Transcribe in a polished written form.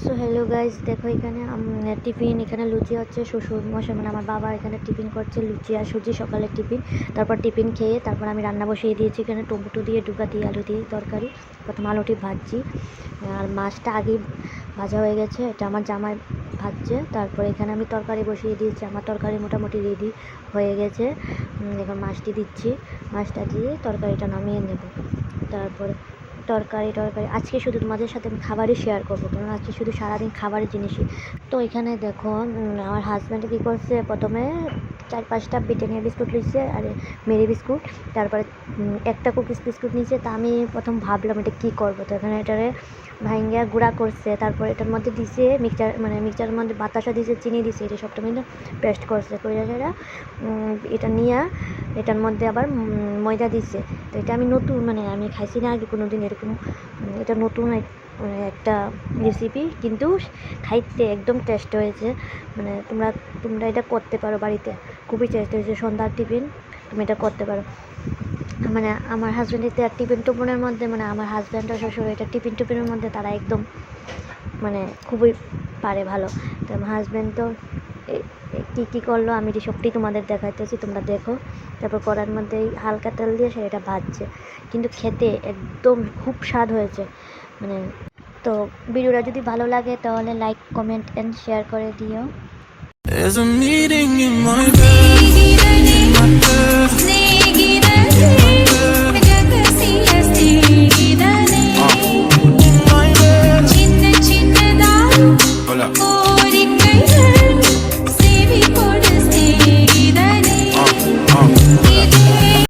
So hello guys, দেখো এখানে tiffin, এখানে লুচি হচ্ছে। শ্বশুর মশাই মানে আমার বাবা এখানে টিফিন করছে, লুচি আর সুজি, সকালের টিফিন। তারপর টিফিন খেয়ে তারপর আমি রান্না বসিয়ে দিয়েছি। এখানে টমেটো দিয়ে, ডুকা দিয়ে, আলু দিয়ে তরকারি। প্রথম আলুটি ভাজছি, আর মাছটা আগেই ভাজা হয়ে গেছে, এটা আমার জামাই ভাজছে। তারপরে এখানে আমি তরকারি বসিয়ে দিয়েছি, আমার তরকারি মোটামুটি রেডি হয়ে গেছে। এখন মাছটি দিচ্ছি, মাছটা দিয়ে তরকারিটা নামিয়ে নেব। তারপরে তরকারি আজকে শুধু তোমাদের সাথে আমি খাবারই শেয়ার করবো, কারণ আজকে শুধু সারাদিন খাবারের জিনিসই। তো এখানে দেখো আমার হাজব্যান্ড কী করছে, প্রথমে 4-5টা ব্রিটানিয়া বিস্কুট নিচ্ছে, আর মেরি বিস্কুট। তারপরে একটা কুকিজ বিস্কুট নিচ্ছে। তা আমি প্রথম ভাবলাম এটা কী করবো, তো এখানে এটারে ভাইঙ্গা গুঁড়া করছে। তারপর এটার মধ্যে দিছে মিক্সচারের মধ্যে বাতাসা দিছে, চিনি দিছে, এটা সবটা মিলে পেস্ট করছে করে এটা নিয়ে এটার মধ্যে আবার ময়দা দিছে। তো এটা আমি নতুন, আমি খাইছি না আগে কোনো দিন এরকম। এটা নতুন একটা রেসিপি, কিন্তু খাইতে একদম টেস্ট হয়েছে। তোমরা এটা করতে পারো বাড়িতে, খুবই টেস্ট হয়েছে। সন্ধ্যার টিফিন তুমি এটা করতে পারো। আমার হাজব্যান্ডের টিফিন টোপনের মধ্যে, আমার হাজব্যান্ড আর শ্বশুর এটা টিফিনের মধ্যে তারা একদম খুবই পারে ভালো। তো আমার হাজব্যান্ড তো কী করলো আমি সবটি তোমাদের দেখাইতেছি, তোমরা দেখো। তারপর কড়ার মধ্যে হালকা তেল দিয়ে সেটা ভাজছে, কিন্তু খেতে একদম খুব স্বাদ হয়েছে। তো ভিডিওটা যদি ভালো লাগে তাহলে লাইক, কমেন্ট অ্যান্ড শেয়ার করে দিও। There's a meeting in my bed, in my bed, in my bed.